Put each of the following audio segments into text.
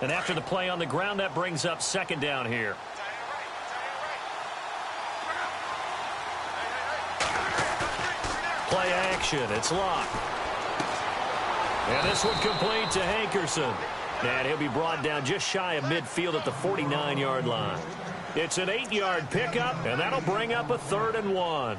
And after the play on the ground, that brings up second down here. Play action. It's locked. And this one complete to Hankerson. And he'll be brought down just shy of midfield at the 49-yard line. It's an 8-yard pickup, and that'll bring up a 3rd and 1.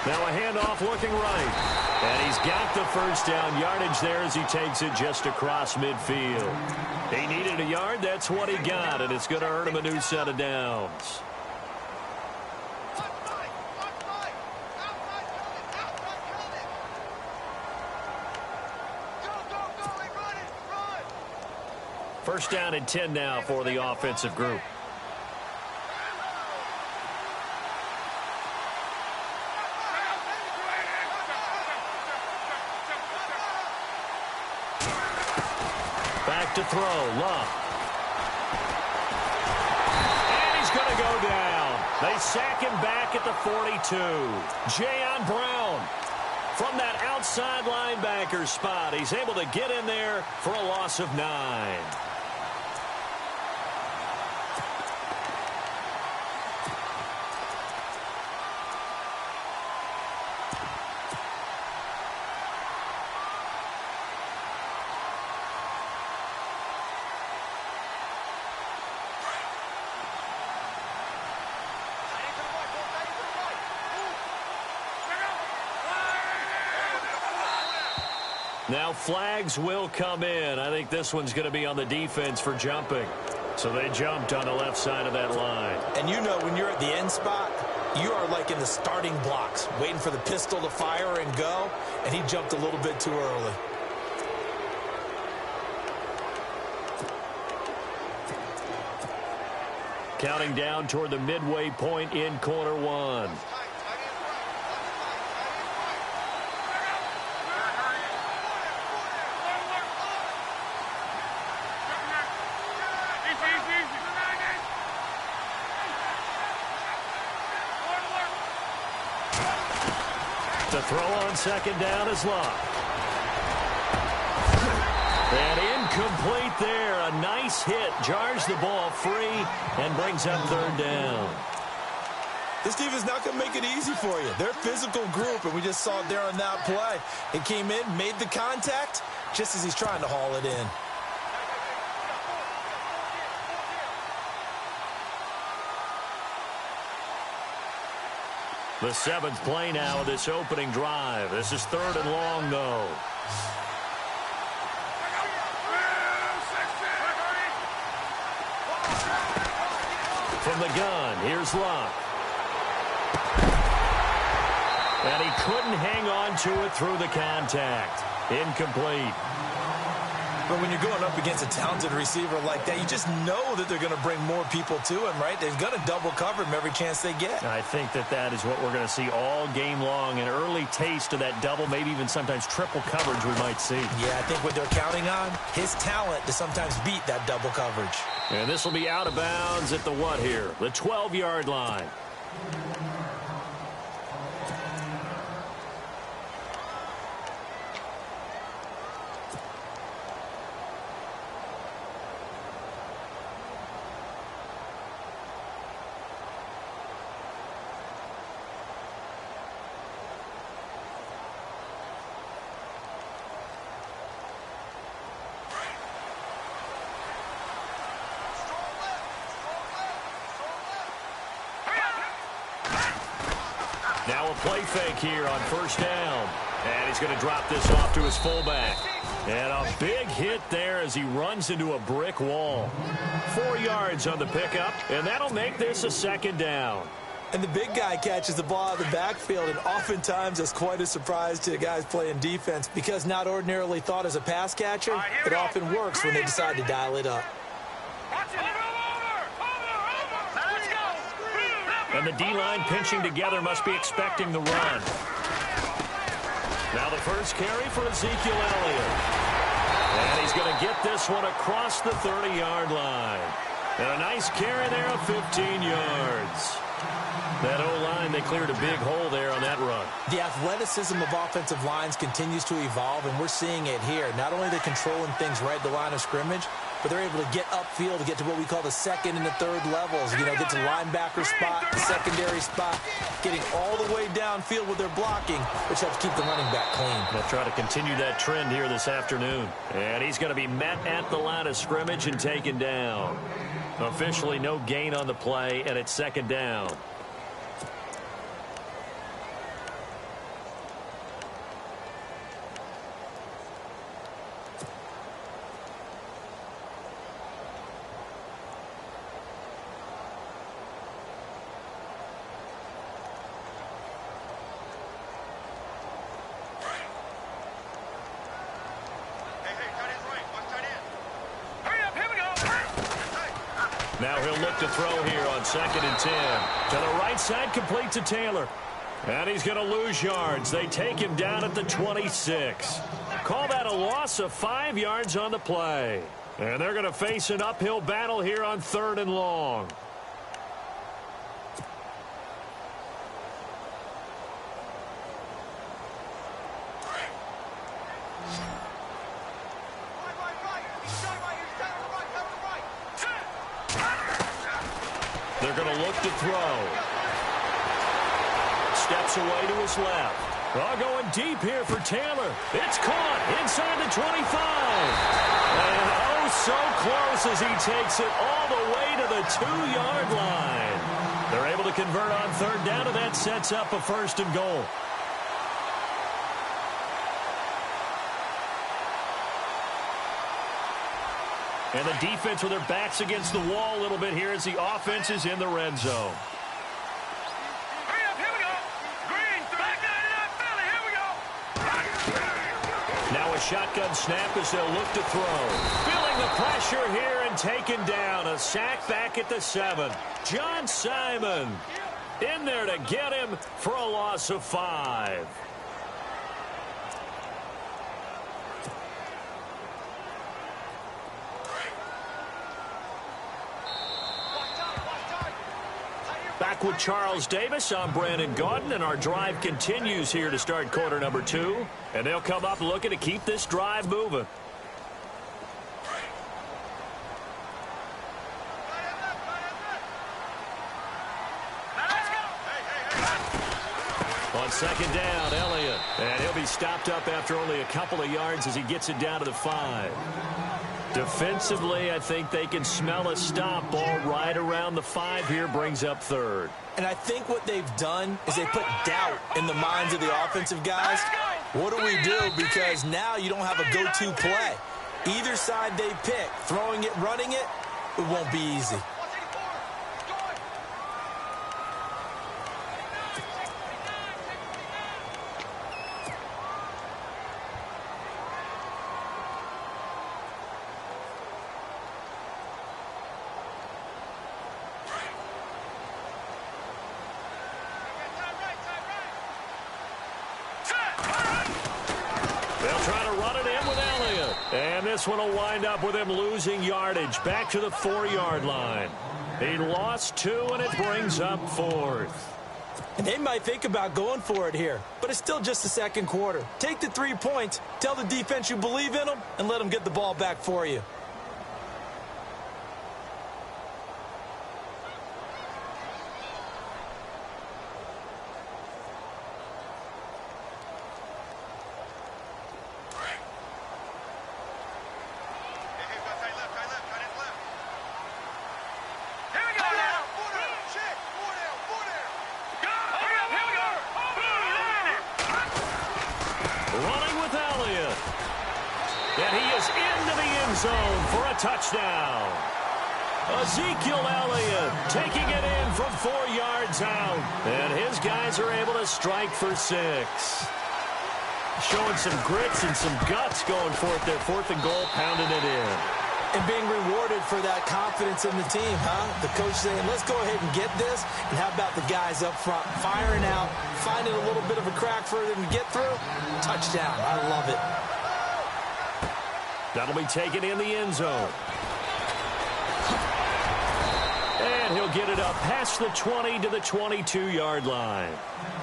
Now a handoff looking right. And he's got the first down yardage there as he takes it just across midfield. He needed a yard. That's what he got, and it's going to earn him a new set of downs. First down and 10 now for the offensive group. Back to throw, Luck. And he's going to go down. They sack him back at the 42. Jayon Brown from that outside linebacker spot. He's able to get in there for a loss of 9. Now flags will come in. I think this one's going to be on the defense for jumping. So they jumped on the left side of that line. And you know when you're at the end spot, you are like in the starting blocks, waiting for the pistol to fire and go, and he jumped a little bit too early. Counting down toward the midway point in quarter one. The throw on second down is Luck. And incomplete there. A nice hit. Jars the ball free and brings up 3rd down. This defense is not going to make it easy for you. They're a physical group, and we just saw it there on that play. It came in, made the contact, just as he's trying to haul it in. The 7th play now of this opening drive. This is 3rd and long, though. From the gun, here's Luck. And he couldn't hang on to it through the contact. Incomplete. But when you're going up against a talented receiver like that, you just know that they're going to bring more people to him, right? They're going to double cover him every chance they get. I think that is what we're going to see all game long. An early taste of that double, maybe even sometimes triple coverage we might see. Yeah, I think what they're counting on, his talent to sometimes beat that double coverage. And this will be out of bounds at the what here? The 12-yard line. Now a play fake here on first down. And he's going to drop this off to his fullback. And a big hit there as he runs into a brick wall. 4 yards on the pickup, and that'll make this a second down. And the big guy catches the ball out of the backfield, and oftentimes that's quite a surprise to the guys playing defense because not ordinarily thought as a pass catcher, it often works when they decide to dial it up. And the D-line pinching together must be expecting the run. Now the first carry for Ezekiel Elliott. And he's going to get this one across the 30-yard line. And a nice carry there of 15 yards. That O-line, they cleared a big hole there on that run. The athleticism of offensive lines continues to evolve, and we're seeing it here. Not only are they controlling things right at the line of scrimmage, but they're able to get upfield to get to what we call the second and the third levels. You know, get to the linebacker spot, the secondary spot, getting all the way downfield with their blocking, which helps keep the running back clean. They'll try to continue that trend here this afternoon. And he's going to be met at the line of scrimmage and taken down. Officially no gain on the play, and it's second down. Now he'll look to throw here on 2nd and 10. To the right side, complete to Taylor. And he's going to lose yards. They take him down at the 26. Call that a loss of 5 yards on the play. And they're going to face an uphill battle here on 3rd and long. They're going to look to throw. Steps away to his left. Going deep here for Taylor. It's caught inside the 25. And oh, so close as he takes it all the way to the 2-yard line. They're able to convert on 3rd down, and that sets up a 1st and goal. And the defense with their backs against the wall a little bit here as the offense is in the red zone. Hurry up, here we go. Green, back there, here we go. Now a shotgun snap as they'll look to throw. Feeling the pressure here and taken down. A sack back at the 7. John Simon in there to get him for a loss of 5. Back with Charles Davis, I'm Brandon Gaudin, and our drive continues here to start quarter number 2. And they'll come up looking to keep this drive moving. On 2nd down, Elliott. And he'll be stopped up after only a couple of yards as he gets it down to the 5. Defensively, I think they can smell a stop. Ball right around the 5 here, brings up 3rd. And I think what they've done is they put doubt in the minds of the offensive guys. What do we do? Because now you don't have a go-to play. Either side they pick, throwing it, running it, it won't be easy. This one will wind up with him losing yardage back to the 4-yard line. He lost 2, and it brings up 4th. And they might think about going for it here, but it's still just the second quarter. Take the 3 points, tell the defense you believe in them, and let them get the ball back for you. Running with Elliott. And he is into the end zone for a touchdown. Ezekiel Elliott taking it in from 4 yards out. And his guys are able to strike for 6. Showing some grits and some guts going for it there. 4th and goal, pounding it in. And being rewarded for that confidence in the team, huh? The coach saying, let's go ahead and get this. And how about the guys up front firing out, finding a little bit of a crack for them to get through? Touchdown. I love it. That'll be taken in the end zone. And he'll get it up past the 20 to the 22-yard line.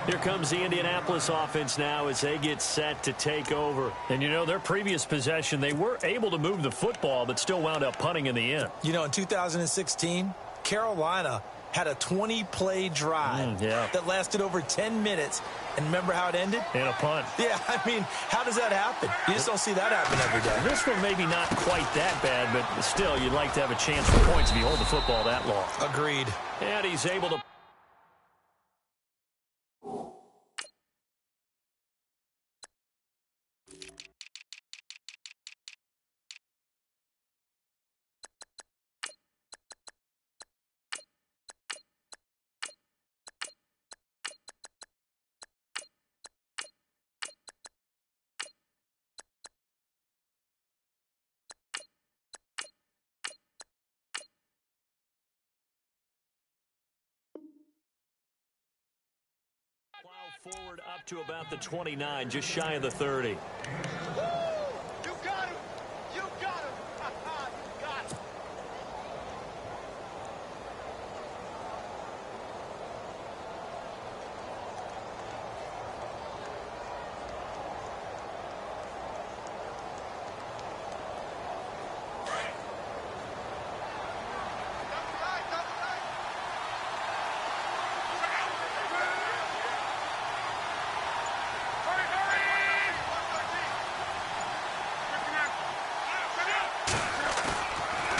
Here comes the Indianapolis offense now as they get set to take over. And, you know, their previous possession, they were able to move the football but still wound up punting in the end. You know, in 2016, Carolina had a 20-play drive that lasted over 10 minutes. And remember how it ended? In a punt. Yeah, I mean, how does that happen? You just don't see that happen every day. This one maybe not quite that bad, but still, you'd like to have a chance for points if you hold the football that long. Agreed. And he's able to... forward up to about the 29, just shy of the 30. You got him! You got him! You got him!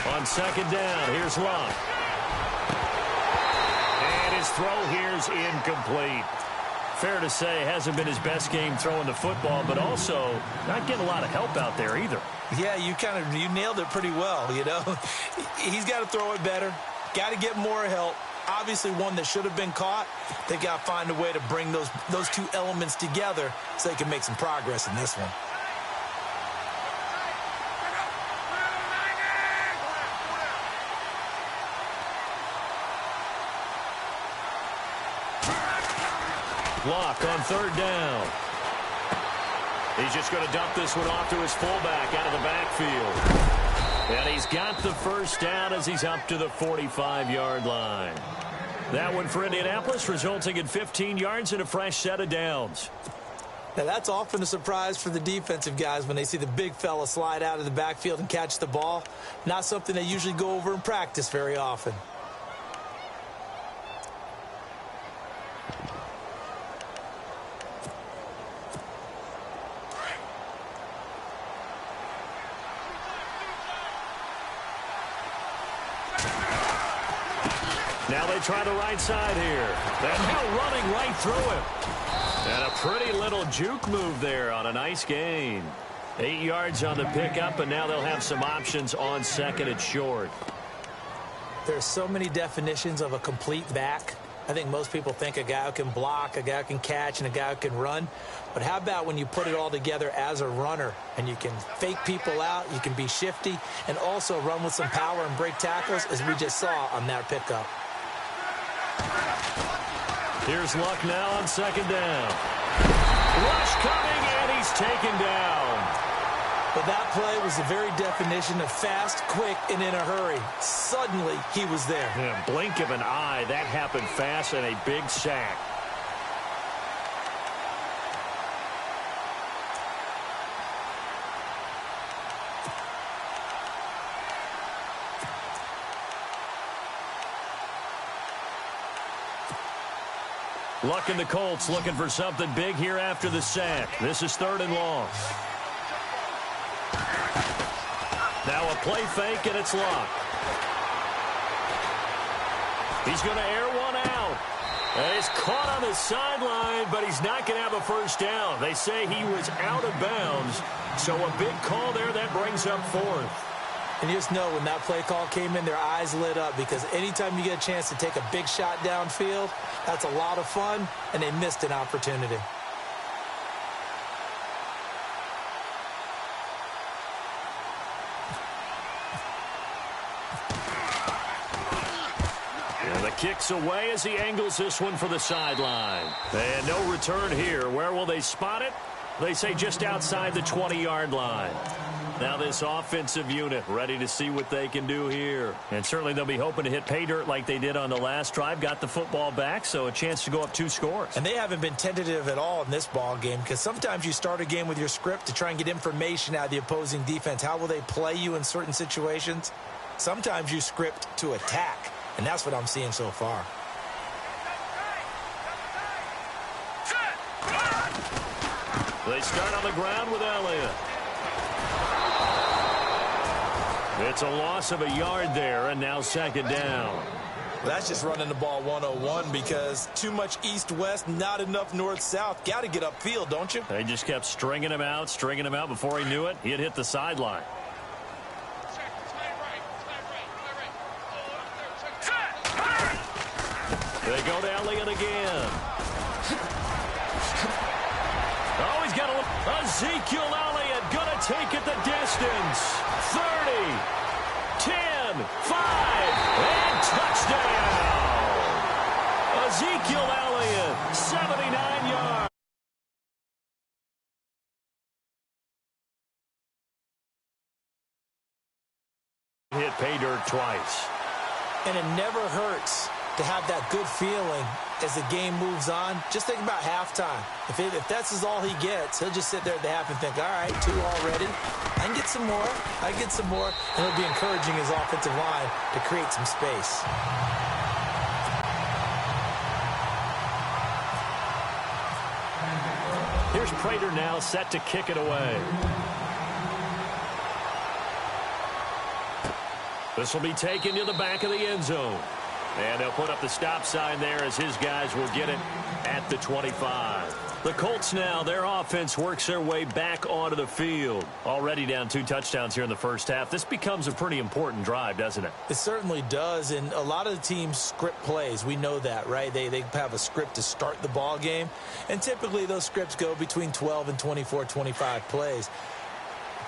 On second down, here's Luck. And his throw here's incomplete. Fair to say, hasn't been his best game throwing the football, but also not getting a lot of help out there either. Yeah, you nailed it pretty well, you know. He's got to throw it better. Got to get more help. Obviously one that should have been caught. They got to find a way to bring those two elements together so they can make some progress in this one. Block on third down. He's just going to dump this one off to his fullback out of the backfield. And he's got the first down as he's up to the 45-yard line. That one for Indianapolis, resulting in 15 yards and a fresh set of downs. Now, that's often a surprise for the defensive guys when they see the big fella slide out of the backfield and catch the ball. Not something they usually go over in practice very often. Now they try the right side here. And now running right through him. And a pretty little juke move there on a nice gain. 8 yards on the pickup, and now they'll have some options on second and short. There's so many definitions of a complete back. I think most people think a guy who can block, a guy who can catch, and a guy who can run. But how about when you put it all together as a runner and you can fake people out, you can be shifty, and also run with some power and break tackles, as we just saw on that pickup. Here's Luck now on second down. Rush coming, and he's taken down. But that play was the very definition of fast, quick, and in a hurry. Suddenly, he was there. Yeah, blink of an eye, that happened fast, and a big sack. Luck and the Colts looking for something big here after the sack. This is third and long. Now a play fake, and it's Luck. He's going to air one out. He's caught on the sideline, but he's not going to have a first down. They say he was out of bounds, so a big call there that brings up fourth. And you just know when that play call came in, their eyes lit up because anytime you get a chance to take a big shot downfield, that's a lot of fun, and they missed an opportunity. And the kick's away as he angles this one for the sideline. And no return here. Where will they spot it? They say just outside the 20-yard line. Now this offensive unit ready to see what they can do here. And certainly they'll be hoping to hit pay dirt like they did on the last drive. Got the football back, so a chance to go up 2 scores. And they haven't been tentative at all in this ball game because sometimes you start a game with your script to try and get information out of the opposing defense. How will they play you in certain situations? Sometimes you script to attack, and that's what I'm seeing so far. They start on the ground with Elliott. It's a loss of a yard there, and now second down. Well, that's just running the ball 101 because too much east-west, not enough north-south. Got to get upfield, don't you? They just kept stringing him out. Before he knew it, he had hit the sideline. They go to Elliott again. Oh, he's got Ezekiel Elliott going to take it the distance. 30, 10, 5, and touchdown. Ezekiel Elliott, 79 yards. Hit pay dirt twice. And it never hurts to have that good feeling as the game moves on. Just think about halftime. If that's all he gets, he'll just sit there at the half and think, all right, 2 already. I can get some more. And he'll be encouraging his offensive line to create some space. Here's Prater now set to kick it away. This will be taken to the back of the end zone. And they'll put up the stop sign there as his guys will get it at the 25. The Colts now, their offense works their way back onto the field. Already down 2 touchdowns here in the first half. This becomes a pretty important drive, doesn't it? It certainly does, and a lot of the teams script plays. We know that, right? They have a script to start the ball game, and typically those scripts go between 12 and 24, 25 plays.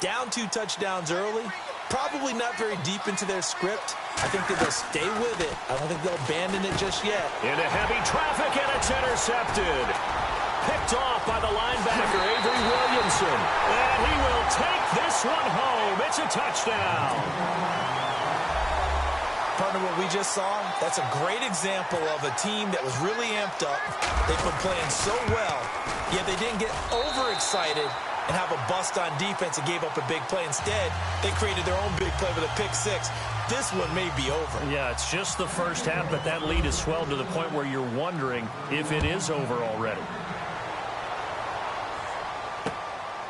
Down 2 touchdowns early, probably not very deep into their script. I think that they'll stay with it. I don't think they'll abandon it just yet. Into heavy traffic, and it's intercepted. Picked off by the linebacker, Avery Williamson. And he will take this one home. It's a touchdown. Partner, what we just saw, that's a great example of a team that was really amped up. They've been playing so well, yet they didn't get overexcited and have a bust on defense and gave up a big play. Instead, they created their own big play with a pick 6. This one may be over. Yeah, it's just the first half, but that lead has swelled to the point where you're wondering if it is over already.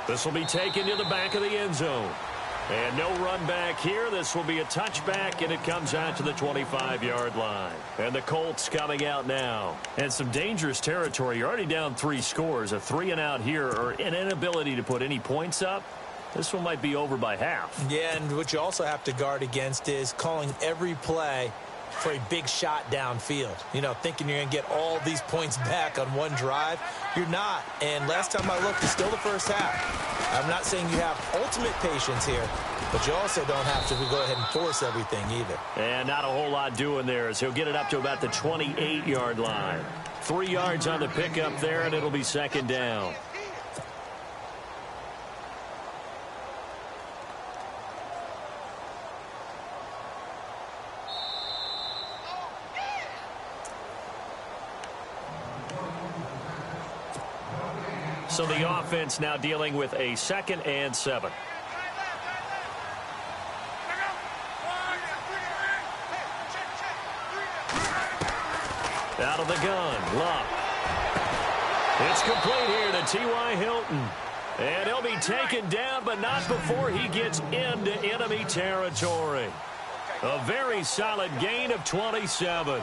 This will be taken to the back of the end zone. And no run back here. This will be a touchback, and it comes out to the 25-yard line. And the Colts coming out now. And some dangerous territory. You're already down 3 scores. A 3-and-out here, or an inability to put any points up. This one might be over by half. Yeah, and what you also have to guard against is calling every play for a big shot downfield. You know, thinking you're going to get all these points back on one drive. You're not. And last time I looked, it's still the first half. I'm not saying you have ultimate patience here, but you also don't have to go ahead and force everything either. And not a whole lot doing there as he'll get it up to about the 28-yard line. 3 yards on the pickup there, and it'll be second down. So the offense now dealing with a 2nd and 7. Out of the gun, Luck. It's complete here to T.Y. Hilton. And he'll be taken down, but not before he gets into enemy territory. A very solid gain of 27.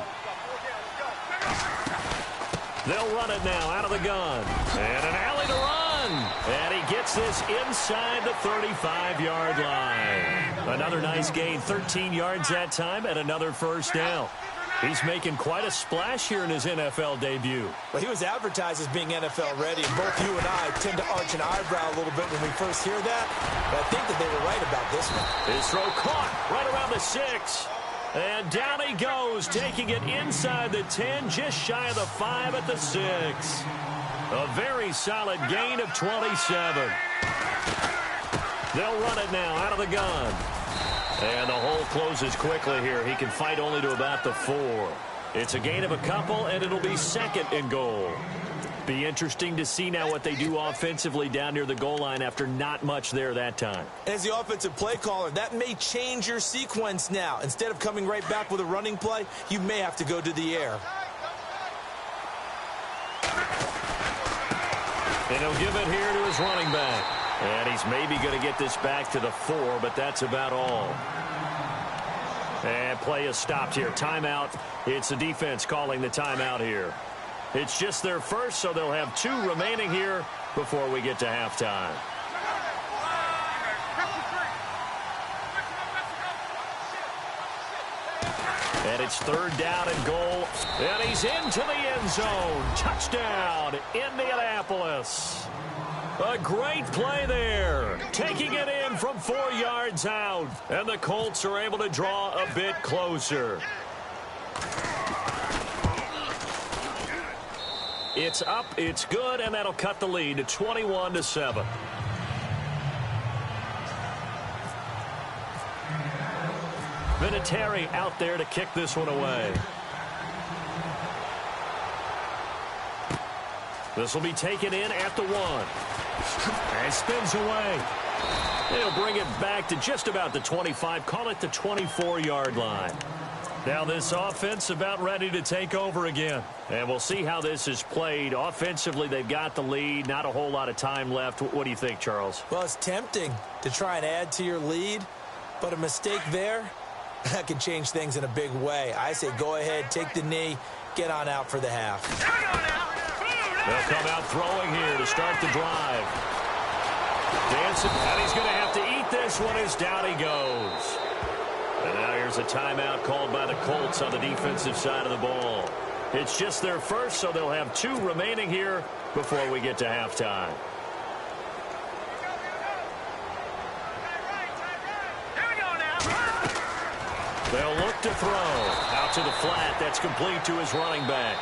They'll run it now out of the gun. And an alley to run. And he gets this inside the 35-yard line. Another nice gain, 13 yards that time, and another first down. He's making quite a splash here in his NFL debut. Well, he was advertised as being NFL ready, and both you and I tend to arch an eyebrow a little bit when we first hear that, but I think that they were right about this one. His throw caught right around the 6. And down he goes, taking it inside the 10, just shy of the 5 at the 6. A very solid gain of 27. They'll run it now out of the gun. And the hole closes quickly here. He can fight only to about the 4. It's a gain of a couple, and it'll be second and goal. Be interesting to see now what they do offensively down near the goal line after not much there that time. As the offensive play caller, that may change your sequence now. Instead of coming right back with a running play, you may have to go to the air. And he'll give it here to his running back. And he's maybe going to get this back to the 4, but that's about all. And play is stopped here. Timeout. It's the defense calling the timeout here. It's just their first, so they'll have 2 remaining here before we get to halftime. And it's 3rd down and goal. And he's into the end zone. Touchdown, Indianapolis. A great play there. Taking it in from 4 yards out. And the Colts are able to draw a bit closer. It's up, it's good, and that'll cut the lead to 21-7. Vinatieri out there to kick this one away. This will be taken in at the 1. And spins away. They'll bring it back to just about the 25. Call it the 24-yard line. Now this offense about ready to take over again. And we'll see how this is played. Offensively, they've got the lead. Not a whole lot of time left. What do you think, Charles? Well, it's tempting to try and add to your lead, but a mistake there, that can change things in a big way. I say go ahead, take the knee, get on out for the half. They'll come out throwing here to start the drive. Dancing, and he's going to have to eat this one as down he goes. And now here's a timeout called by the Colts on the defensive side of the ball. It's just their first, so they'll have 2 remaining here before we get to halftime. They'll look to throw. Out to the flat. That's complete to his running back.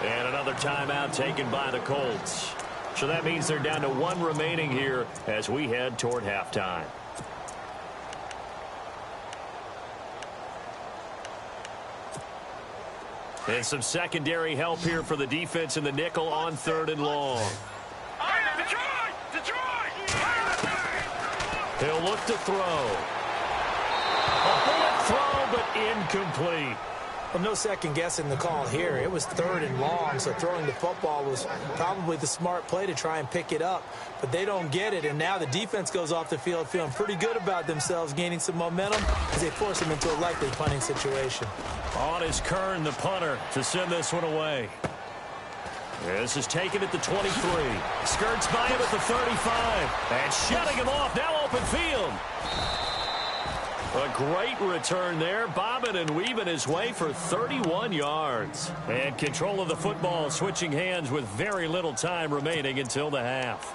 And another timeout taken by the Colts. So that means they're down to 1 remaining here as we head toward halftime. And some secondary help here for the defense in the nickel on 3rd and long. He'll look to throw. A bullet throw, but incomplete. Well, no second guessing the call here. It was 3rd and long, so throwing the football was probably the smart play to try and pick it up. But they don't get it, and now the defense goes off the field feeling pretty good about themselves, gaining some momentum as they force them into a likely punting situation. On is Kern, the punter, to send this one away. This is taken at the 23. Skirts by him at the 35. And shutting him off, now open field. A great return there, bobbing and weaving his way for 31 yards. And control of the football switching hands with very little time remaining until the half.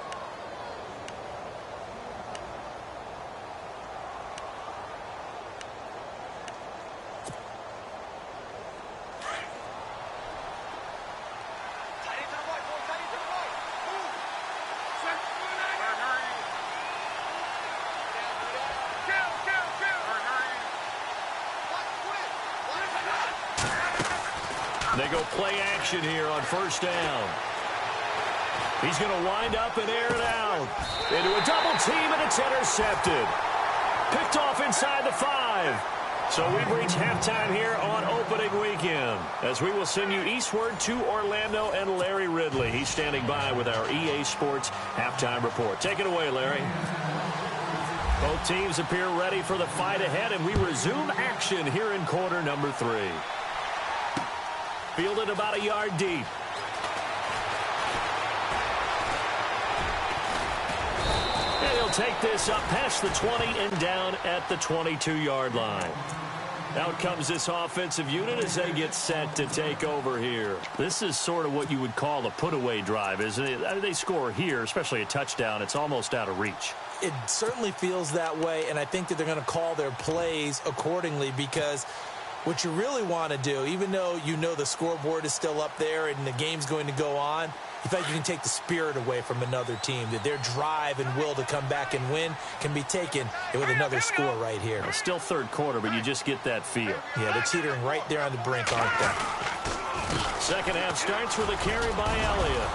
They go play action here on 1st down. He's going to wind up and air it out. Into a double team, and it's intercepted. Picked off inside the 5. So we've reached halftime here on opening weekend, as we will send you eastward to Orlando and Larry Ridley. He's standing by with our EA Sports halftime report. Take it away, Larry. Both teams appear ready for the fight ahead, and we resume action here in quarter number 3. Fielded about a yard deep. And he'll take this up past the 20 and down at the 22-yard line. Out comes this offensive unit as they get set to take over here. This is sort of what you would call a put-away drive, isn't it? I mean, they score here, especially a touchdown. It's almost out of reach. It certainly feels that way, and I think that they're going to call their plays accordingly because what you really want to do, even though you know the scoreboard is still up there and the game's going to go on, in fact, you can take the spirit away from another team, that their drive and will to come back and win can be taken with another score right here. It's still third quarter, but you just get that feel. Yeah, they're teetering right there on the brink, aren't they? Second half starts with a carry by Elliott.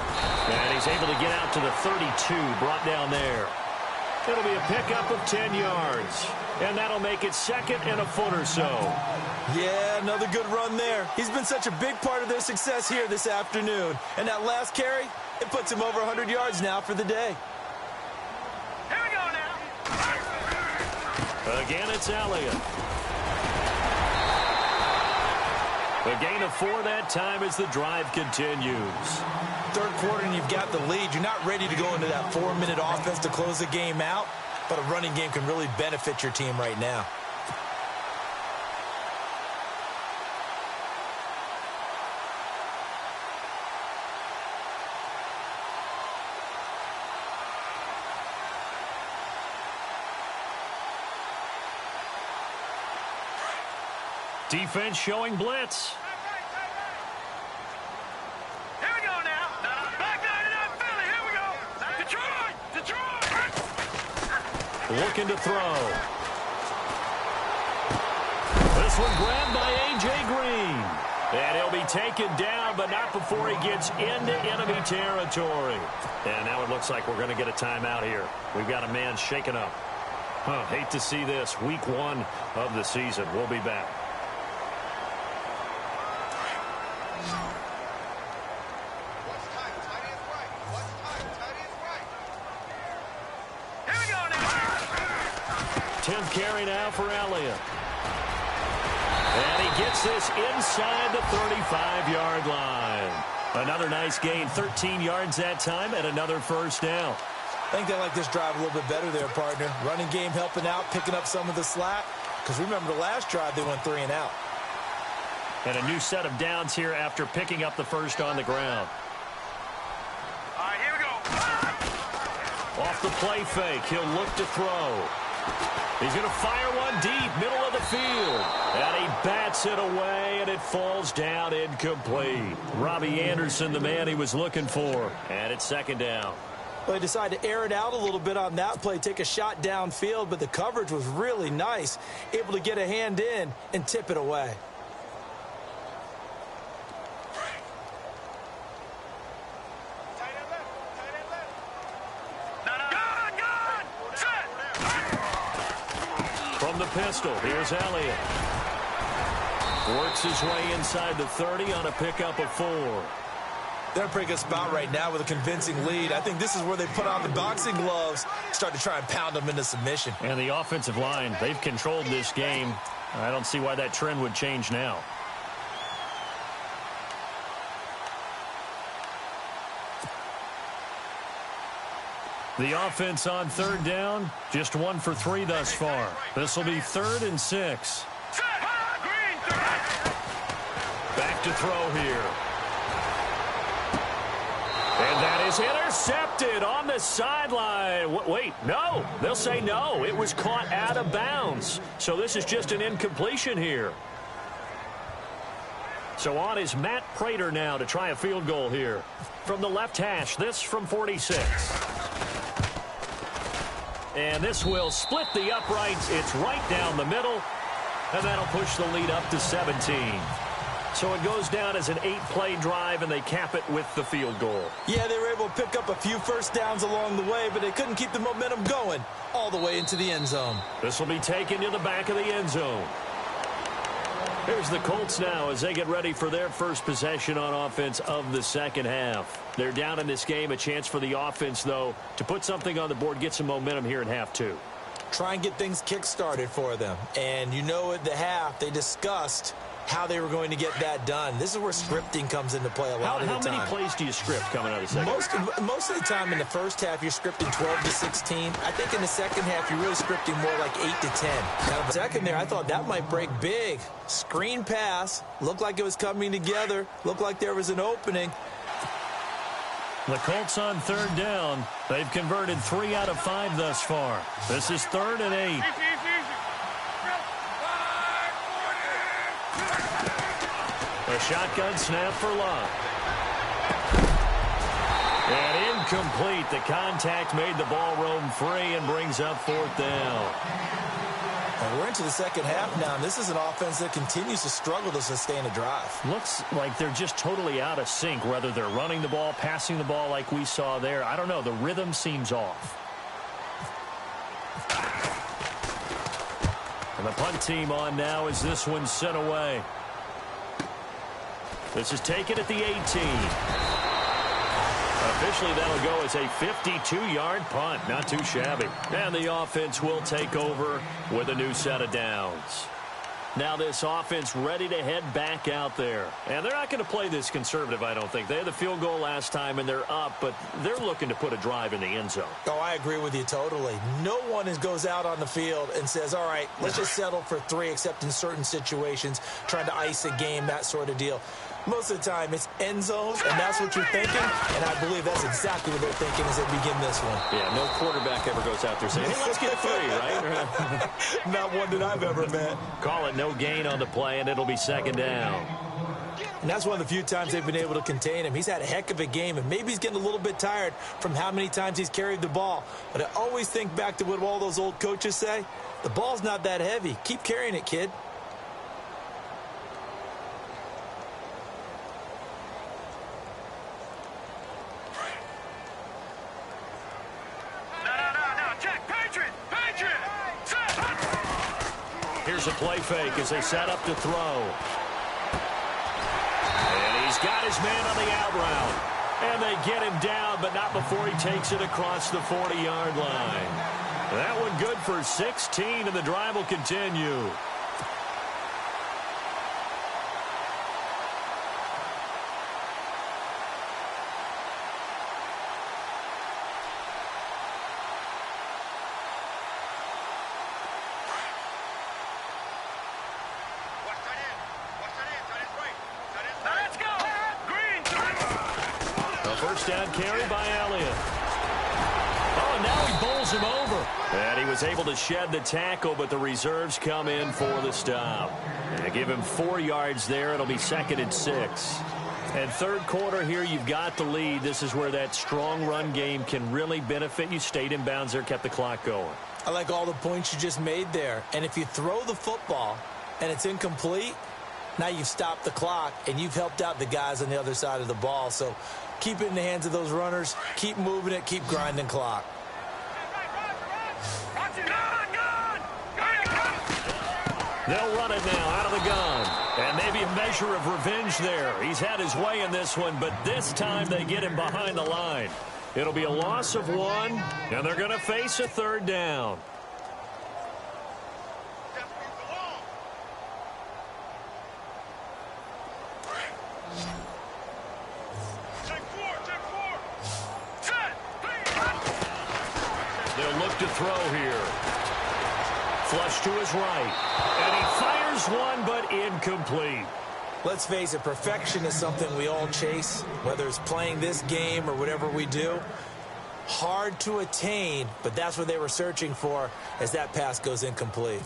And he's able to get out to the 32, brought down there. It'll be a pickup of 10 yards. And that'll make it second and a foot or so. Yeah, another good run there. He's been such a big part of their success here this afternoon. And that last carry, it puts him over 100 yards now for the day. Here we go now. Again, it's Elliott. A gain of 4 that time as the drive continues. Third quarter and you've got the lead. You're not ready to go into that 4-minute offense to close the game out, but a running game can really benefit your team right now. Defense showing blitz. Here we go now. Back 99 Philly. Here we go. Detroit. Looking to throw. This one grabbed by A.J. Green. And he'll be taken down, but not before he gets into enemy territory. And now it looks like we're going to get a timeout here. We've got a man shaken up. Hate to see this. Week 1 of the season. We'll be back. Carry now for Elliott. And he gets this inside the 35-yard line. Another nice gain, 13 yards that time, and another first down. I think they like this drive a little bit better there, partner. Running game helping out, picking up some of the slack. Because remember the last drive, they went 3 and out. And a new set of downs here after picking up the first on the ground. All right, here we go. Off the play fake, he'll look to throw. He's going to fire one deep, middle of the field. And he bats it away, and it falls down incomplete. Robbie Anderson, the man he was looking for. And it's second down. Well, they decided to air it out a little bit on that play, take a shot downfield, but the coverage was really nice. Able to get a hand in and tip it away. From the pistol, here's Elliott. Works his way inside the 30 on a pickup of 4. They're in a pretty good spot right now with a convincing lead. I think this is where they put on the boxing gloves, start to try and pound them into submission. And the offensive line, they've controlled this game. I don't see why that trend would change now. The offense on third down, just 1 for 3 thus far. This will be 3rd and 6. Back to throw here. And that is intercepted on the sideline. Wait, no. They'll say no. It was caught out of bounds. So this is just an incompletion here. So on is Matt Prater now to try a field goal here. From the left hash, this from 46. And this will split the uprights. It's right down the middle. And that'll push the lead up to 17. So it goes down as an 8-play drive, and they cap it with the field goal. Yeah, they were able to pick up a few first downs along the way, but they couldn't keep the momentum going all the way into the end zone. This will be taken to the back of the end zone. Here's the Colts now as they get ready for their first possession on offense of the second half. They're down in this game. A chance for the offense, though, to put something on the board, get some momentum here in half 2. Try and get things kick-started for them. And you know at the half, they discussed how they were going to get that done. This is where scripting comes into play a lot of the time. How many plays do you script coming out of the second? Most of the time in the first half, you're scripting 12 to 16. I think in the second half, you're really scripting more like 8 to 10. Now, the second there, I thought that might break big. Screen pass. Looked like it was coming together. Looked like there was an opening. The Colts on third down. They've converted 3 out of 5 thus far. This is 3rd and 8. A shotgun snap for Love. And incomplete. The contact made the ball roam free and brings up 4th down. And we're into the second half now, and this is an offense that continues to struggle to sustain a drive. Looks like they're just totally out of sync, whether they're running the ball, passing the ball like we saw there. I don't know. The rhythm seems off. And the punt team on now as this one's sent away. This is taken at the 18. Officially, that'll go as a 52-yard punt. Not too shabby. And the offense will take over with a new set of downs. Now this offense ready to head back out there. And they're not going to play this conservative, I don't think. They had the field goal last time, and they're up, but they're looking to put a drive in the end zone. Oh, I agree with you totally. No one goes out on the field and says, all right, let's just settle for 3, except in certain situations, trying to ice a game, that sort of deal. Most of the time, it's end zones, and that's what you're thinking, and I believe that's exactly what they're thinking as they begin this one. Yeah, no quarterback ever goes out there saying, hey, let's get 3, right? Not one that I've ever met. Call it no gain on the play, and it'll be 2nd down. And that's one of the few times they've been able to contain him. He's had a heck of a game, and maybe he's getting a little bit tired from how many times he's carried the ball. But I always think back to what all those old coaches say. The ball's not that heavy. Keep carrying it, kid. Here's a play fake as they set up to throw. And he's got his man on the out route. And they get him down, but not before he takes it across the 40-yard line. That one good for 16, and the drive will continue. First down carry by Elliott. Oh, and now he bowls him over. And he was able to shed the tackle, but the reserves come in for the stop. And give him 4 yards there. It'll be 2nd and 6. And third quarter here, you've got the lead. This is where that strong run game can really benefit you. Stayed in bounds there, kept the clock going. I like all the points you just made there. And if you throw the football and it's incomplete, now you've stopped the clock and you've helped out the guys on the other side of the ball. So keep it in the hands of those runners. Keep moving it. Keep grinding clock. They'll run it now out of the gun. And maybe a measure of revenge there. He's had his way in this one, but this time they get him behind the line. It'll be a loss of 1, and they're going to face a 3rd down. They'll look to throw here. Flush to his right. And he fires one, but incomplete. Let's face it, perfection is something we all chase, whether it's playing this game or whatever we do. Hard to attain, but that's what they were searching for as that pass goes incomplete.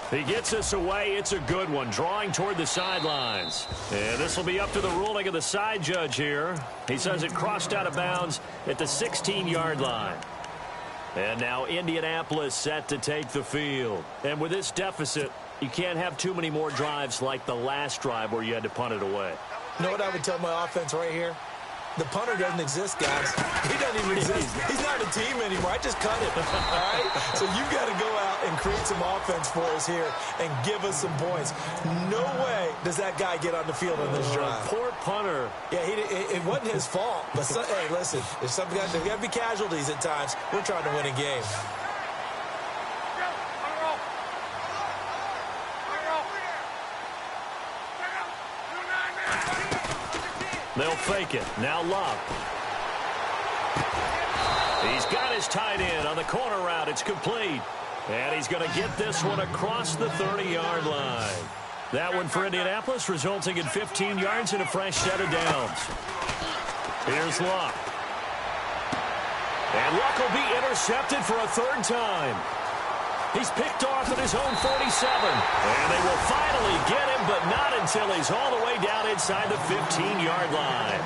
He gets us away. It's a good one. Drawing toward the sidelines. And this will be up to the ruling of the side judge here. He says it crossed out of bounds at the 16-yard line. And now Indianapolis set to take the field. And with this deficit, you can't have too many more drives like the last drive where you had to punt it away. You know what I would tell my offense right here? The punter doesn't exist, guys. He doesn't even exist. He's not a team anymore. I just cut him, all right? So you've got to go out and create some offense for us here and give us some points. No way does that guy get on the field on this drive. Poor punter. Yeah, it wasn't his fault. But, hey, listen, there's got to be casualties at times. We're trying to win a game. They'll fake it. Now Love. He's got his tight end on the corner route. It's complete. And he's going to get this one across the 30-yard line. That one for Indianapolis, resulting in 15 yards and a fresh set of downs. Here's Luck. And Luck will be intercepted for a third time. He's picked off at his own 47. And they will finally get him, but not until he's all the way down inside the 15-yard line.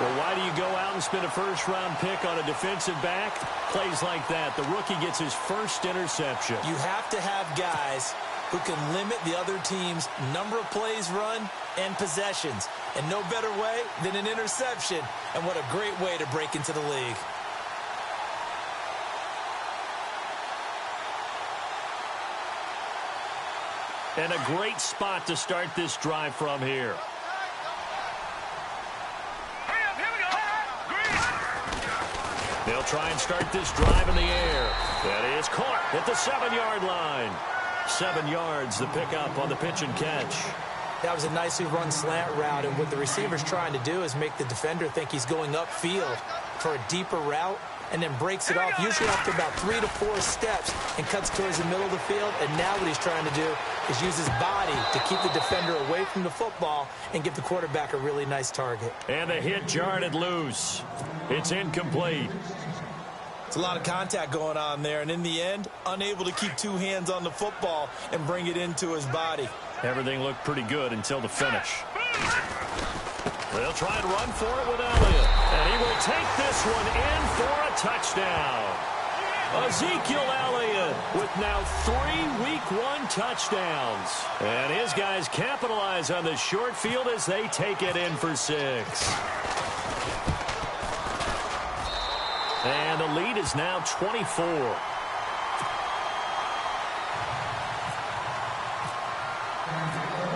Well, why do you go out and spend a first-round pick on a defensive back? Plays like that. The rookie gets his first interception. You have to have guys who can limit the other team's number of plays run and possessions. And no better way than an interception. And what a great way to break into the league. And a great spot to start this drive from here. They'll try and start this drive in the air. That is caught at the 7-yard line. 7 yards, the pickup on the pitch and catch. That was a nicely run slant route, and what the receiver's trying to do is make the defender think he's going upfield for a deeper route, and then breaks it off, usually after about 3 to 4 steps, and cuts towards the middle of the field. And now what he's trying to do is use his body to keep the defender away from the football and give the quarterback a really nice target. And the hit jarred loose. It's incomplete. It's a lot of contact going on there, and in the end, unable to keep 2 hands on the football and bring it into his body. Everything looked pretty good until the finish. They'll try and run for it with Elliott. And he will take this one in for a touchdown. Ezekiel Elliott with now 3 Week 1 touchdowns. And his guys capitalize on the short field as they take it in for 6. And the lead is now 24.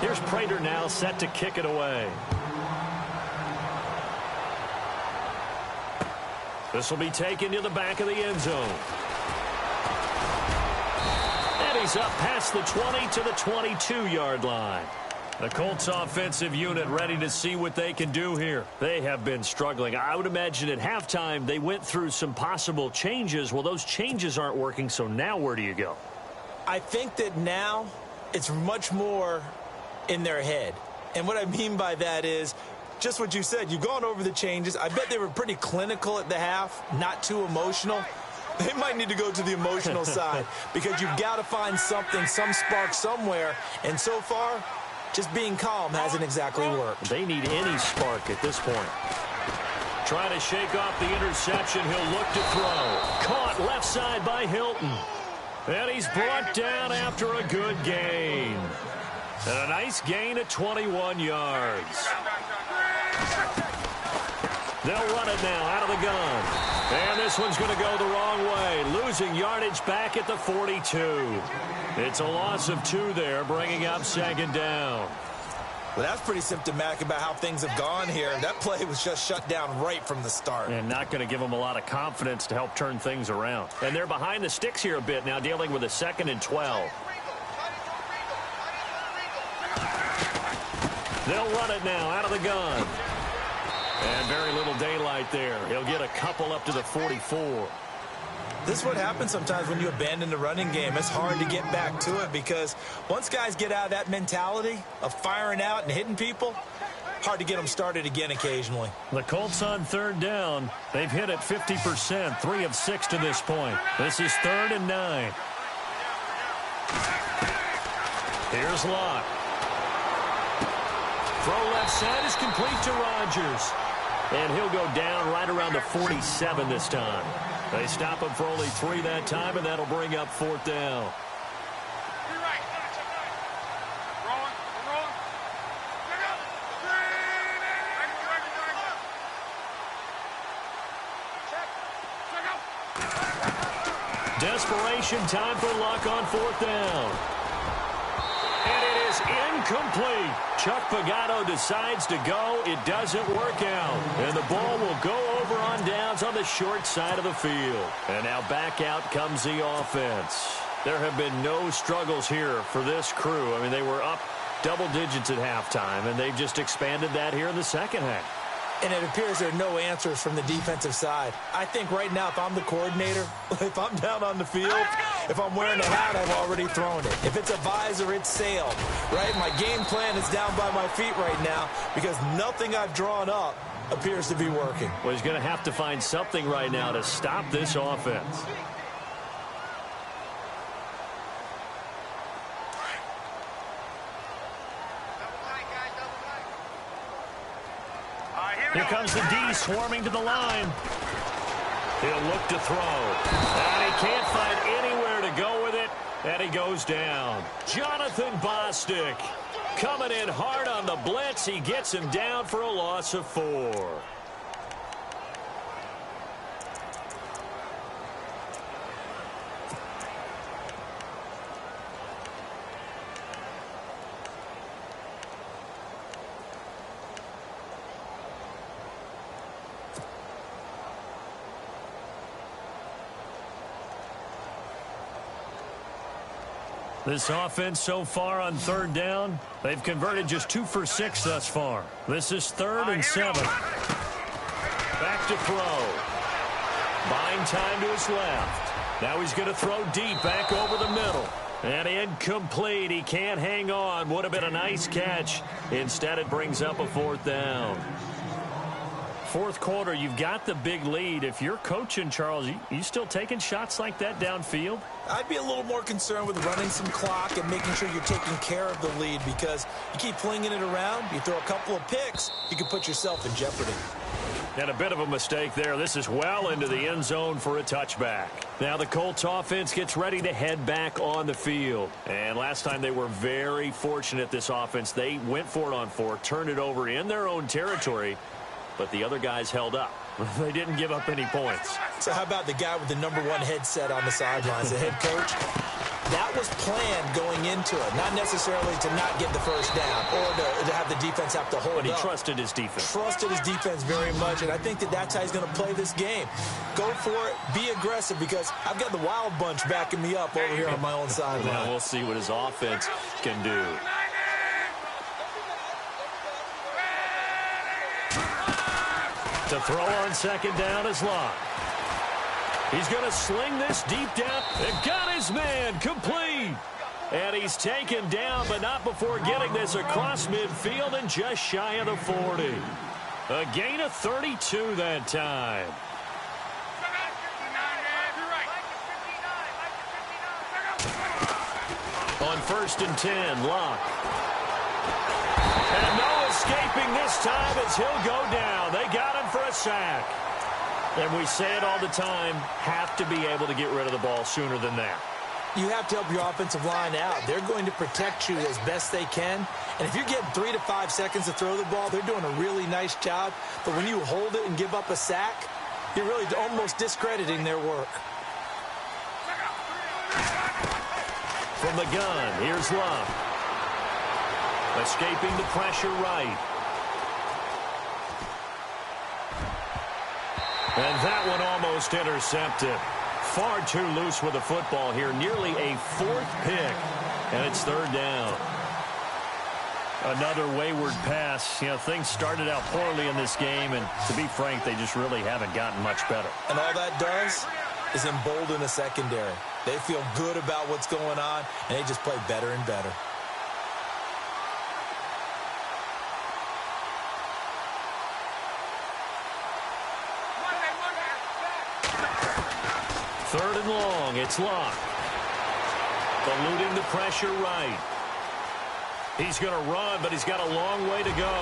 Here's Prater now set to kick it away. This will be taken to the back of the end zone. And he's up past the 20 to the 22-yard line. The Colts offensive unit ready to see what they can do here. They have been struggling. I would imagine at halftime they went through some possible changes. Well, those changes aren't working, so now where do you go? I think that now it's much more in their head. And what I mean by that is just what you said. You've gone over the changes. I bet they were pretty clinical at the half, not too emotional. They might need to go to the emotional side because you've got to find something, some spark somewhere. And so far, just being calm hasn't exactly worked. They need any spark at this point. Trying to shake off the interception. He'll look to throw. Caught left side by Hilton. And he's brought down after a good gain. And a nice gain at 21 yards. They'll run it now out of the gun. And this one's going to go the wrong way. Losing yardage back at the 42. It's a loss of 2 there, bringing up 2nd down. Well, that's pretty symptomatic about how things have gone here. That play was just shut down right from the start. And not going to give them a lot of confidence to help turn things around. And they're behind the sticks here a bit now, dealing with a 2nd and 12. They'll run it now out of the gun. And very little daylight there. He'll get a couple up to the 44. This is what happens sometimes when you abandon the running game. It's hard to get back to it because once guys get out of that mentality of firing out and hitting people, hard to get them started again occasionally. The Colts on 3rd down. They've hit it 50%, 3 of 6 to this point. This is 3rd and 9. Here's Locke. Throw left side is complete to Rodgers. And he'll go down right around the 47 this time. They stop him for only 3 that time, and that'll bring up 4th down. Desperation time for Luck on 4th down. And it is incomplete. Chuck Pagano decides to go. It doesn't work out. And the ball will go over on downs on the short side of the field. And now back out comes the offense. There have been no struggles here for this crew. I mean, they were up Double digits at halftime, and they've just expanded that here in the second half. And it appears there are no answers from the defensive side. I think right now, if I'm the coordinator, if I'm down on the field, if I'm wearing a hat, I've already thrown it. If it's a visor, it's sailed, right? My game plan is down by my feet right now because nothing I've drawn up appears to be working. Well, he's going to have to find something right now to stop this offense. Here comes the D swarming to the line. He'll look to throw. And he can't find anywhere to go with it. And he goes down. Jonathan Bostic coming in hard on the blitz. He gets him down for a loss of 4. This offense so far on third down, they've converted just 2 for 6 thus far. This is 3rd and 7. Back to throw. Buying time to his left. Now he's going to throw deep back over the middle. And incomplete. He can't hang on. Would have been a nice catch. Instead, it brings up a 4th down. Fourth quarter, you've got the big lead. If you're coaching, Charles, you still taking shots like that downfield? I'd be a little more concerned with running some clock and making sure you're taking care of the lead because you keep flinging it around, you throw a couple of picks, you can put yourself in jeopardy. And a bit of a mistake there. This is well into the end zone for a touchback. Now the Colts offense gets ready to head back on the field. And last time they were very fortunate, this offense. They went for it on 4, turned it over in their own territory, but the other guys held up. They didn't give up any points. So how about the guy with the #1 headset on the sidelines, the head coach? That was planned going into it, not necessarily to not get the first down or to have the defense have to hold up. But he trusted his defense. Trusted his defense very much, and I think that's how he's going to play this game. Go for it, be aggressive, because I've got the wild bunch backing me up over here on my own sideline. Now we'll see what his offense can do. To throw on second down is Locke. He's going to sling this deep down. And got his man complete. And he's taken down, but not before getting this across midfield and just shy of the 40. A gain of 32 that time. On 1st and 10, Locke. And no escaping this time as he'll go down. They got him for a sack. And we say it all the time, have to be able to get rid of the ball sooner than that. You have to help your offensive line out. They're going to protect you as best they can. And if you're getting 3 to 5 seconds to throw the ball, they're doing a really nice job. But when you hold it and give up a sack, you're really almost discrediting their work. From the gun, here's Love. Escaping the pressure right. And that one almost intercepted. Far too loose with the football here. Nearly a 4th pick. And it's 3rd down. Another wayward pass. You know, things started out poorly in this game. And to be frank, they just really haven't gotten much better. And all that does is embolden the secondary. They feel good about what's going on. And they just play better and better. Third and long, it's Locke. Eluding the pressure right. He's going to run, but he's got a long way to go.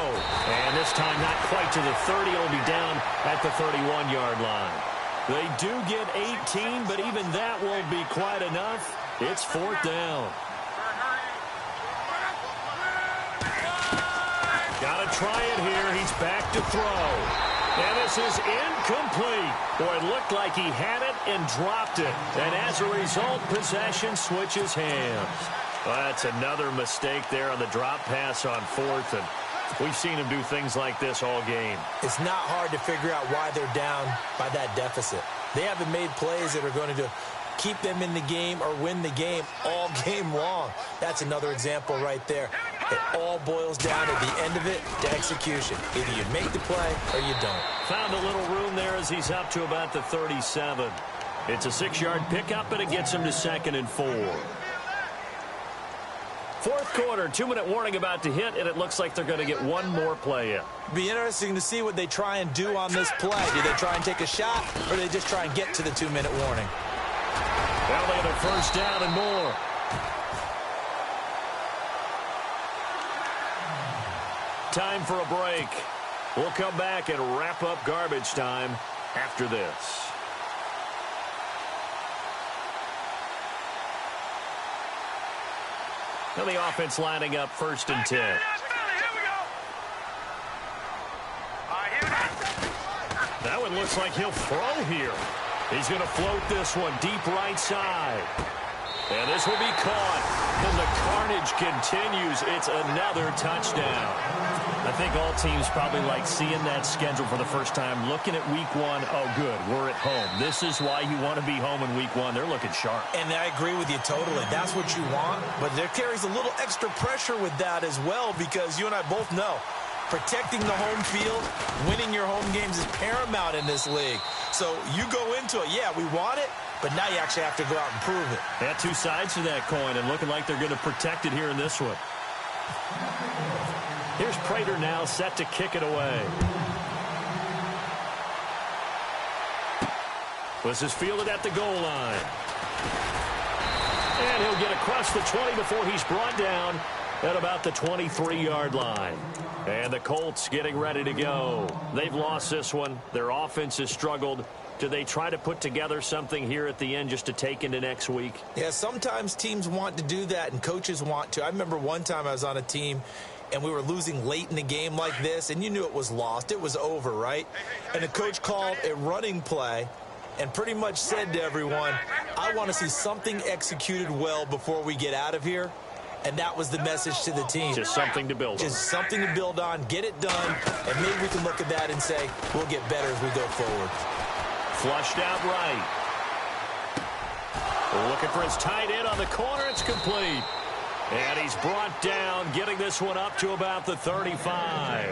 And this time not quite to the 30. It'll be down at the 31-yard line. They do get 18, but even that won't be quite enough. It's 4th down. Got to try it here. He's back to throw. And this is incomplete. Boy, it looked like he had it and dropped it. And as a result, possession switches hands. Well, that's another mistake there on the drop pass on 4th. And we've seen him do things like this all game. It's not hard to figure out why they're down by that deficit. They haven't made plays that are going to keep them in the game or win the game all game long. That's another example right there. It all boils down at the end of it to execution. Either you make the play or you don't. Found a little room there as he's up to about the 37. It's a 6-yard pickup, and it gets him to 2nd and 4. Fourth quarter, 2-minute warning about to hit, and it looks like they're going to get one more play in. Be interesting to see what they try and do on this play. Do they try and take a shot, or do they just try and get to the 2-minute warning? Well, they have a first down and more. Time for a break. We'll come back and wrap up garbage time after this. Now the offense lining up 1st and 10. That one looks like he'll throw here. He's going to float this one deep right side. And this will be caught. And the carnage continues. It's another touchdown. I think all teams probably like seeing that schedule for the first time, looking at week 1. Oh, good, we're at home. This is why you want to be home in week 1. They're looking sharp. And I agree with you totally. That's what you want. But there carries a little extra pressure with that as well, because you and I both know protecting the home field, winning your home games is paramount in this league. So you go into it, yeah, we want it, but now you actually have to go out and prove it. They had two sides to that coin, and looking like they're going to protect it here in this one. Here's Prater now set to kick it away. This is fielded at the goal line. And he'll get across the 20 before he's brought down at about the 23-yard line. And the Colts getting ready to go. They've lost this one. Their offense has struggled. Do they try to put together something here at the end just to take into next week? Yeah, sometimes teams want to do that and coaches want to. I remember one time I was on a team and we were losing late in the game like this, and you knew it was lost. It was over, right? And the coach called a running play and pretty much said to everyone, I want to see something executed well before we get out of here. And that was the message to the team. Just something to build on. Just something to build on, get it done, and maybe we can look at that and say, we'll get better as we go forward. Flushed out right. Looking for his tight end on the corner. It's complete. And he's brought down, getting this one up to about the 35.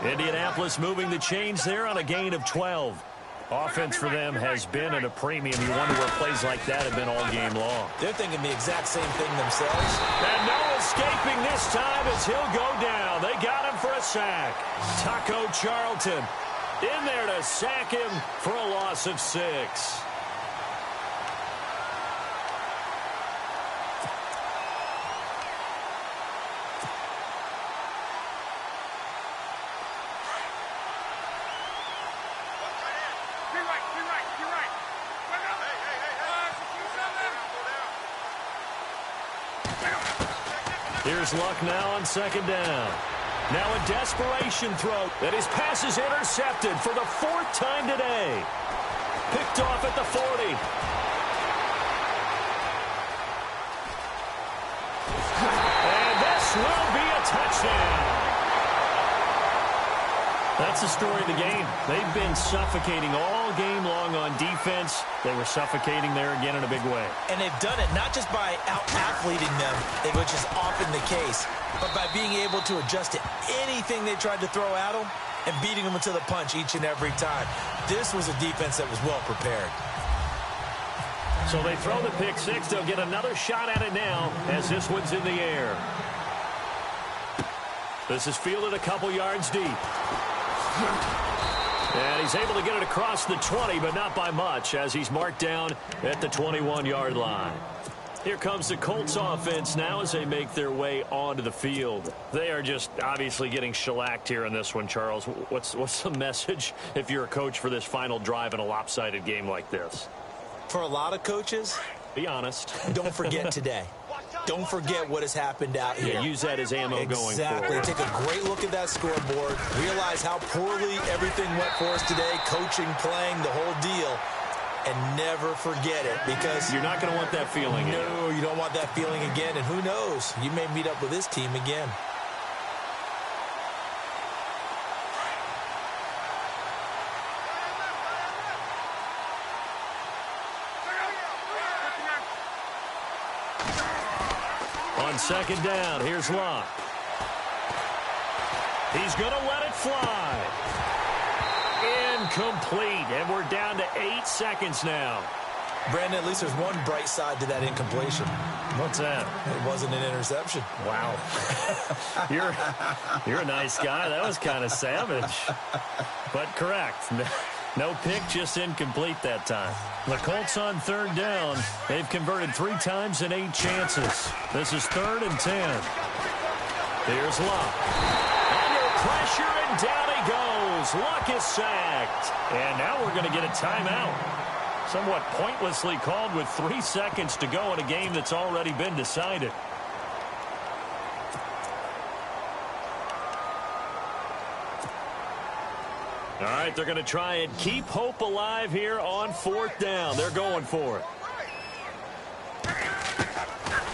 Indianapolis moving the chains there on a gain of 12. Offense for them has been at a premium. You wonder where plays like that have been all game long. They're thinking the exact same thing themselves. And no escaping this time as he'll go down. They got him for a sack. Taco Charlton in there to sack him for a loss of 6. Here's Luck now on 2nd down. Now a desperation throw, and his pass is intercepted for the 4th time today. Picked off at the 40. And this will be a touchdown. That's the story of the game. They've been suffocating all game long on defense. They were suffocating there again in a big way. And they've done it not just by out-athleting them, which is often the case, but by being able to adjust to anything they tried to throw at them and beating them to the punch each and every time. This was a defense that was well prepared. So they throw the pick 6. They'll get another shot at it now as this one's in the air. This is fielded a couple yards deep. And he's able to get it across the 20, but not by much, as he's marked down at the 21-yard line. Here comes the Colts offense now as they make their way onto the field. They are just obviously getting shellacked here in this one, Charles. What's the message if you're a coach for this final drive in a lopsided game like this? For a lot of coaches, be honest. Don't forget today. Don't forget what has happened out here. Yeah, use that as ammo going forward. Exactly. Take a great look at that scoreboard. Realize how poorly everything went for us today. Coaching, playing, the whole deal. And never forget it, because you're not going to want that feeling again. No, you don't want that feeling again. And who knows? You may meet up with this team again. On 2nd down, here's Luck. He's going to let it fly. Incomplete, and we're down to 8 seconds now. Brandon, at least there's one bright side to that incompletion. What's that? It wasn't an interception. Wow. You're a nice guy. That was kind of savage. But correct. No pick, just incomplete that time. The Colts on 3rd down. They've converted 3 times in 8 chances. This is 3rd and 10. Here's Luck. Under pressure, and down he goes. Luck is sacked. And now we're going to get a timeout. Somewhat pointlessly called with 3 seconds to go in a game that's already been decided. All right, they're going to try and keep hope alive here on 4th down. They're going for it.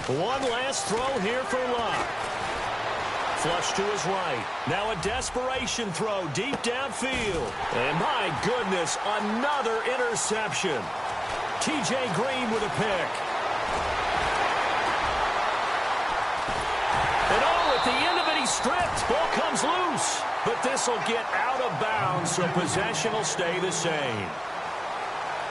One last throw here for Luck. Flush to his right. Now a desperation throw deep downfield. And my goodness, another interception. T.J. Green with a pick. And oh, at the end of it, he's stripped. Ball comes loose. But this will get out of bounds, so possession will stay the same.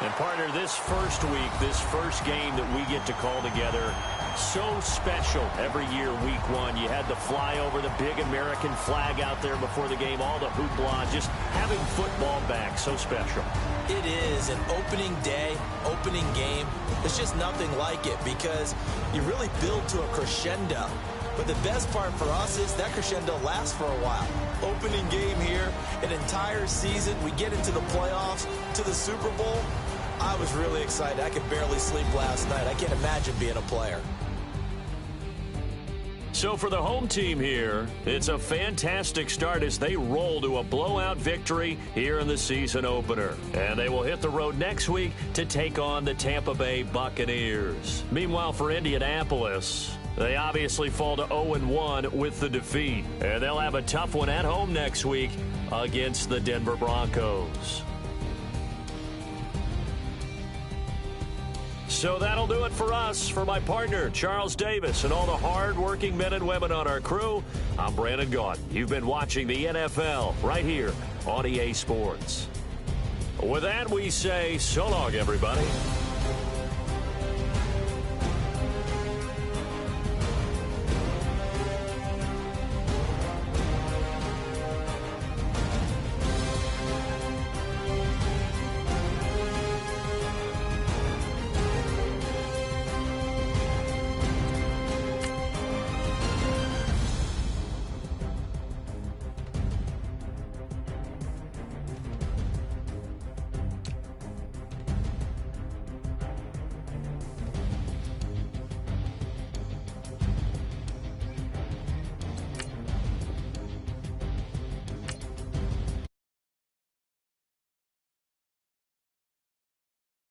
And, partner, this first week, this first game that we get to call together, so special every year, week 1. You had the flyover, the big American flag out there before the game, all the hoopla, just having football back, so special. It is an opening day, opening game. There's just nothing like it because you really build to a crescendo. But the best part for us is that crescendo lasts for a while. Opening game here, an entire season. We get into the playoffs, to the Super Bowl. I was really excited. I could barely sleep last night. I can't imagine being a player. So for the home team here, it's a fantastic start as they roll to a blowout victory here in the season opener. And they will hit the road next week to take on the Tampa Bay Buccaneers. Meanwhile, for Indianapolis, they obviously fall to 0-1 with the defeat. And they'll have a tough one at home next week against the Denver Broncos. So that'll do it for us. For my partner, Charles Davis, and all the hard-working men and women on our crew, I'm Brandon Gaudin. You've been watching the NFL right here on EA Sports. With that, we say so long, everybody.